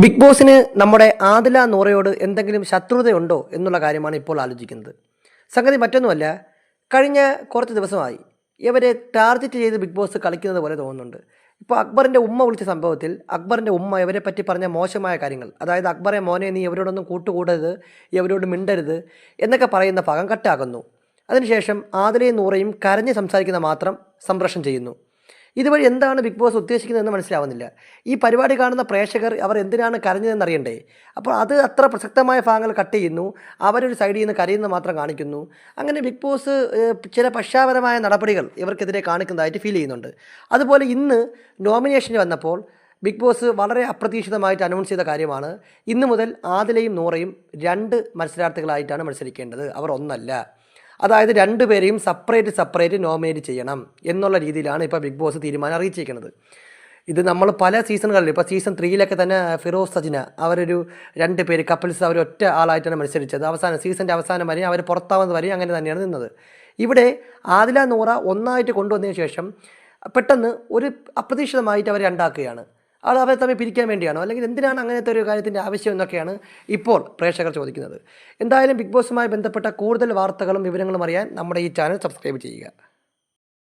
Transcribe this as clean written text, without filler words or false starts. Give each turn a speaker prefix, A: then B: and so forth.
A: Big ബോസിന് നമ്മുടെ ആദില നൂറയോട് എന്തെങ്കിലും ശത്രുതയുണ്ടോ എന്നുള്ള കാര്യമാണ് ഇപ്പോൾ ആലോചിക്കുന്നത്. സംഗതി മറ്റൊന്നുമല്ല, കഴിഞ്ഞ കുറച്ച് ദിവസമായി ഇവരെ ടാർഗറ്റ് ചെയ്ത് ബിഗ് ബോസ് കളിക്കുന്നത് പോലെ തോന്നുന്നുണ്ട്. ഇപ്പോൾ അക്ബറിൻ്റെ ഉമ്മ വിളിച്ച സംഭവത്തിൽ അക്ബറിൻ്റെ ഉമ്മ ഇവരെ പറ്റി പറഞ്ഞ മോശമായ കാര്യങ്ങൾ, അതായത് അക്ബറെ മോനെ നീ ഇവരോടൊന്നും കൂട്ടുകൂടരുത്, ഇവരോട് മിണ്ടരുത് എന്നൊക്കെ പറയുന്ന ഭാഗം കട്ടാക്കുന്നു. അതിനുശേഷം ആദിലയും നൂറയും കരഞ്ഞ് സംസാരിക്കുന്ന മാത്രം സംപ്രേഷണം ചെയ്യുന്നു. ഇതുവഴി എന്താണ് ബിഗ് ബോസ് ഉദ്ദേശിക്കുന്നതെന്ന് മനസ്സിലാവുന്നില്ല. ഈ പരിപാടി കാണുന്ന പ്രേക്ഷകർ അവർ എന്തിനാണ് കരഞ്ഞതെന്ന് അറിയണ്ടേ? അപ്പോൾ അത് അത്ര പ്രസക്തമായ ഭാഗങ്ങൾ കട്ട് ചെയ്യുന്നു, അവരൊരു സൈഡിൽ നിന്ന് കരയുന്നത് മാത്രം കാണിക്കുന്നു. അങ്ങനെ ബിഗ് ബോസ് ചില പക്ഷാപരമായ നടപടികൾ ഇവർക്കെതിരെ കാണിക്കുന്നതായിട്ട് ഫീൽ ചെയ്യുന്നുണ്ട്. അതുപോലെ ഇന്ന് നോമിനേഷന് വന്നപ്പോൾ ബിഗ് ബോസ് വളരെ അപ്രതീക്ഷിതമായിട്ട് അനൗൺസ് ചെയ്ത കാര്യമാണ്, ഇന്നു മുതൽ ആദിലയും നൂറയും 2 മത്സരാർത്ഥികളായിട്ടാണ് മത്സരിക്കേണ്ടത്, അവർ ഒന്നല്ല. അതായത് രണ്ടുപേരെയും സെപ്പറേറ്റ് നോമിനേറ്റ് ചെയ്യണം എന്നുള്ള രീതിയിലാണ് ഇപ്പോൾ ബിഗ് ബോസ് തീരുമാനം അറിയിച്ചിരിക്കുന്നത്. ഇത് നമ്മൾ പല സീസണുകളിൽ, ഇപ്പോൾ സീസൺ 3 തന്നെ ഫിറോസ് സജ്ന അവരൊരു 2 പേര് കപ്പിൾസ് അവർ ഒറ്റ ആളായിട്ടാണ് മത്സരിച്ചത്. സീസണിൻ്റെ അവസാനം വരെയും അവർ പുറത്താവുന്നത് വരെയും അങ്ങനെ തന്നെയാണ് നിന്നത്. ഇവിടെ ആദില നൂറ ഒന്നായിട്ട് കൊണ്ടുവന്നതിന് ശേഷം പെട്ടെന്ന് ഒരു അപ്രതീക്ഷിതമായിട്ട് അവർ രണ്ടാക്കുകയാണ്. അവരെ തമ്മിൽ പിരിക്കാൻ വേണ്ടിയാണോ, അല്ലെങ്കിൽ എന്തിനാണ് അങ്ങനത്തെ ഒരു കാര്യത്തിൻ്റെ ആവശ്യം എന്നൊക്കെയാണ് ഇപ്പോൾ പ്രേക്ഷകർ ചോദിക്കുന്നത്. എന്തായാലും ബിഗ് ബോസുമായി ബന്ധപ്പെട്ട കൂടുതൽ വാർത്തകളും വിവരങ്ങളും അറിയാൻ നമ്മുടെ ഈ ചാനൽ സബ്സ്ക്രൈബ് ചെയ്യുക.